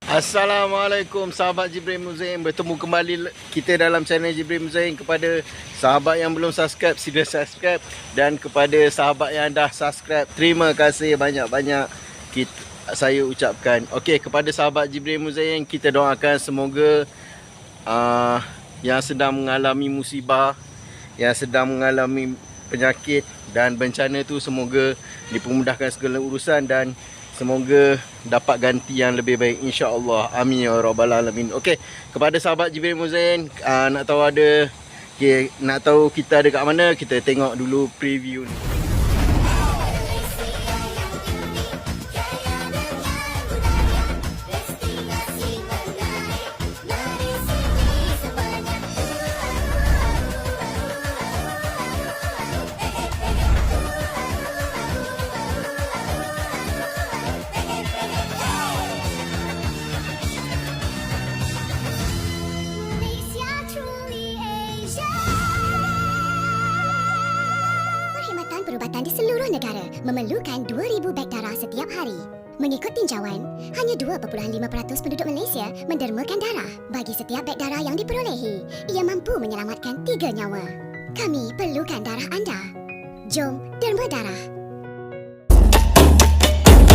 Assalamualaikum sahabat Jibril Muzaim. Bertemu kembali kita dalam channel Jibril Muzaim. Kepada sahabat yang belum subscribe, sila subscribe. Dan kepada sahabat yang dah subscribe, terima kasih banyak-banyak saya ucapkan. Okey, kepada sahabat Jibril Muzaim, kita doakan semoga yang sedang mengalami musibah, yang sedang mengalami penyakit dan bencana tu semoga dipermudahkan segala urusan dan semoga dapat ganti yang lebih baik, insya-Allah. Amin ya rabbal alamin. Okey, kepada sahabat Jibril Muzaim, nak tahu kita ada kat mana, kita tengok dulu preview ni. Perubatan di seluruh negara memerlukan 2,000 beg darah setiap hari. Mengikut tinjauan, hanya 2.5% penduduk Malaysia mendermakan darah. Bagi setiap beg darah yang diperolehi, ia mampu menyelamatkan 3 nyawa. Kami perlukan darah anda. Jom derma darah.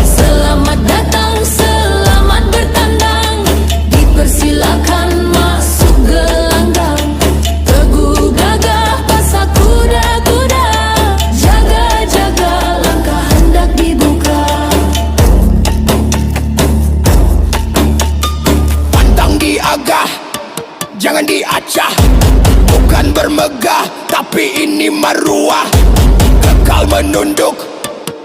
Selamat datang, selamat bertandang. Dipersilakan masuk gelanggang. Teguh gagah pasak kuda-kuda. Jangan diacah, bukan bermegah, tapi ini maruah. Kekal menunduk,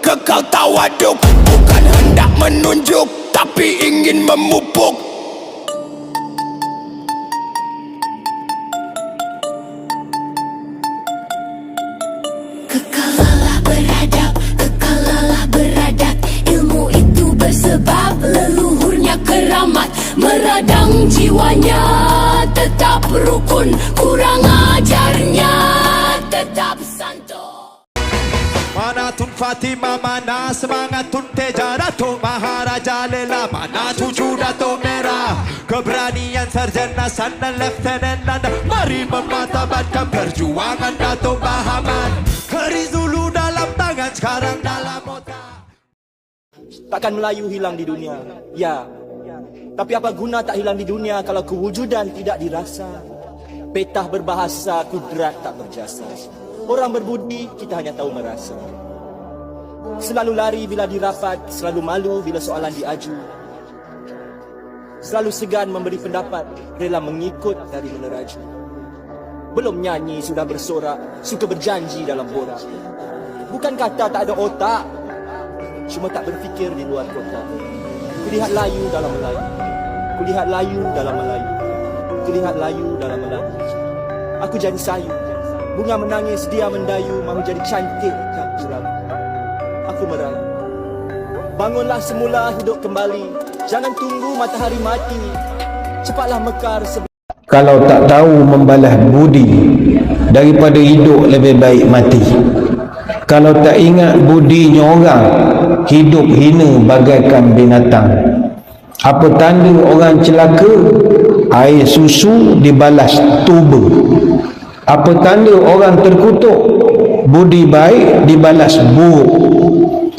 kekal tawaduk, bukan hendak menunjuk, tapi ingin memupuk. Kekal lelah beradab, kekal lelah beradat. Ilmu itu bersebab leluhurnya keramat. Meradang jiwanya tetap rukun, kurang ajarnya tetap santun. Mana Tun Fatimah, mana semangat Tun Teja, Dato' Maharaja Lela, mana cucu Dato' Merah. Keberanian Sarjana Sana Lieutenant Nanda, mari mematabatkan perjuangan Dato' Bahaman. Keris dulu dalam tangan, sekarang dalam otak. Takkan Melayu hilang di dunia, ya. Tapi apa guna tak hilang di dunia kalau kewujudan tidak dirasa? Petah berbahasa, kudrat tak berjasa. Orang berbudi, kita hanya tahu merasa. Selalu lari bila dirapat, selalu malu bila soalan diaju. Selalu segan memberi pendapat, rela mengikut dari meneraju. Belum nyanyi sudah bersorak, suka berjanji dalam borak. Bukan kata tak ada otak, cuma tak berfikir di luar kotak. Kulihat layu dalam Melayu, kulihat layu dalam Melayu, kulihat layu dalam Melayu. Aku jadi sayu, bunga menangis dia mendayu, mahu jadi cantik tak curamu. Aku merayu, bangunlah semula hidup kembali, jangan tunggu matahari mati, cepatlah mekar sebelum. Kalau tak tahu membalas budi, daripada hidup lebih baik mati. Kalau tak ingat budinya orang, hidup hina bagaikan binatang. Apa tanda orang celaka? Air susu dibalas tuba. Apa tanda orang terkutuk? Budi baik dibalas buruk.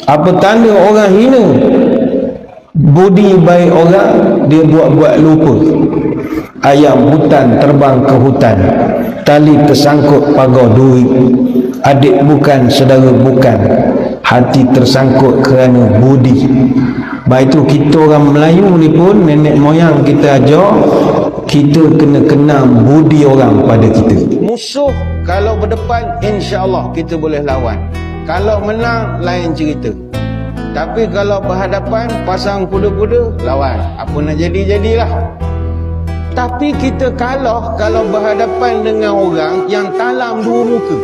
Apa tanda orang hina? Budi baik orang dia buat-buat lupa. Ayam hutan terbang ke hutan, tali tersangkut pagar duit. Adik bukan, saudara bukan, hati tersangkut kerana budi. Baik itu kita orang Melayu ni pun, nenek moyang kita ajar, kita kena kenal budi orang pada kita. Musuh kalau berdepan, insya-Allah kita boleh lawan. Kalau menang, lain cerita. Tapi kalau berhadapan, pasang kuda-kuda, lawan. Apa nak jadi-jadilah. Tapi kita kalah kalau berhadapan dengan orang yang talam dua muka.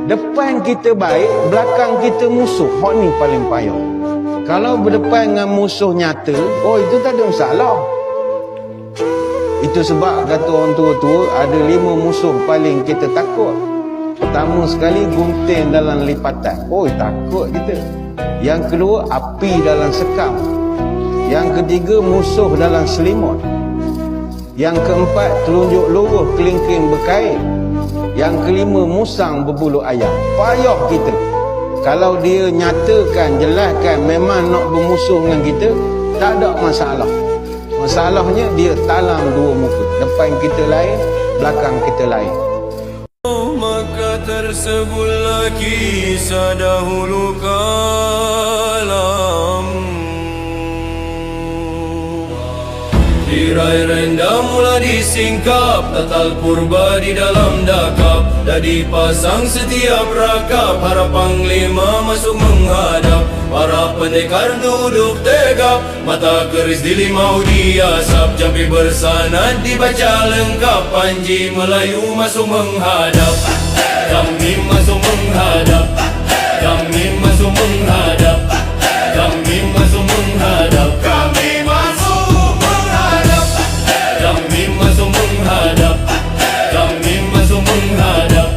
Depan kita baik, belakang kita musuh. Hak ni paling payah. Kalau berdepan dengan musuh nyata, oh itu tak ada masalah. Itu sebab kata orang tua-tua, ada 5 musuh paling kita takut. Pertama sekali, gunting dalam lipatan. Oh takut kita. Yang kedua, api dalam sekam. Yang ketiga, musuh dalam selimut. Yang keempat, telunjuk luruh kelingking berkait. Yang kelima, musang berbulu ayam. Payah kita. Kalau dia nyatakan, jelaskan memang nak bermusuh dengan kita, tak ada masalah. Masalahnya dia talam dua muka. Depan kita lain, belakang kita lain. Maka tersebutlah kisah dahulu kalam. Tirai rendah mula disingkap, tatal purba di dalam dakap. Dah dipasang setiap rakap, harap panglima masuk menghadap. Para pendekar duduk tegap, mata keris di limau diasap. Jampi bersanad dibaca lengkap, Panji Melayu masuk menghadap. Kami masuk menghadap, kami masuk menghadap, kami masuk menghadap, kami masuk menghadap, kami masuk menghadap, kami masuk menghadap,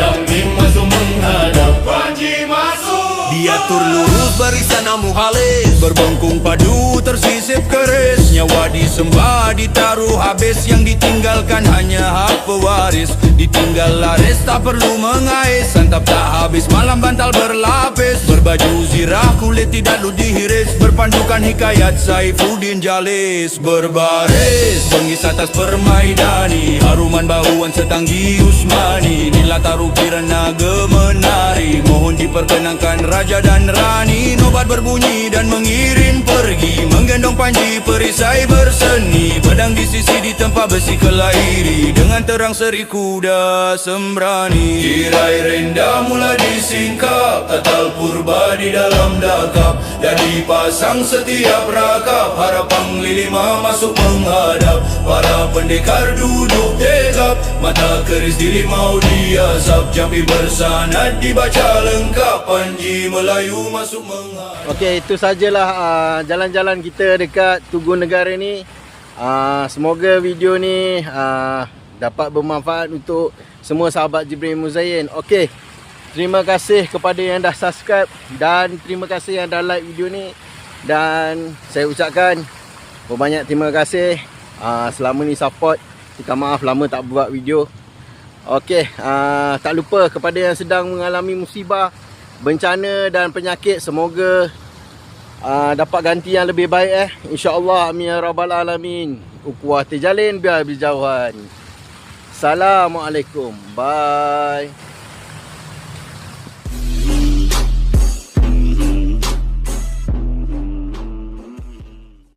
kami masuk menghadap, Panji masuk. Diatur lurus barisan muhalis, berbengkung padu tersisip keris. Nyawa disembah ditaruh habis, yang ditinggalkan hanya hak pewaris. Ditinggal laris tak perlu mengais, santap tak habis malam bantal berlapis. Berbaju zirah kulit tidak ludi hiris, berpandukan hikayat Saifuddin Jalis. Berbaris bengis atas permaidani, haruman bauan setanggi Usmani. Di latar ukiran naga menari, mohon diperkenankan raja dan rani. Nobat berbunyi dan mengirim pergi, menggendong Panji perisai berseni. Pedang di sisi ditempa besi kelairi, dengan terang seri kuda sembrani. Tirai rendah mula disingkap, tatal purba di dalam dakap. Dan dipasang setiap rakap, harap panglima masuk menghadap. Para pendekar duduk tegap, mata keris di limau diasap. Jampi bersanad dibaca lengkap, Panji Melayu masuk menghadap. Okey, itu sajalah jalan-jalan kita dekat Tugu Negara ni. Semoga video ni dapat bermanfaat untuk semua sahabat Jibril Muzayyin. Okey, terima kasih kepada yang dah subscribe dan terima kasih yang dah like video ni. Dan saya ucapkan berbanyak terima kasih selama ni support. Minta maaf lama tak buat video. Okey, tak lupa kepada yang sedang mengalami musibah, bencana dan penyakit, semoga dapat ganti yang lebih baik InsyaAllah, amin ya rabbal alamin. Ukuah terjalin biar berjauhan. Assalamualaikum. Bye.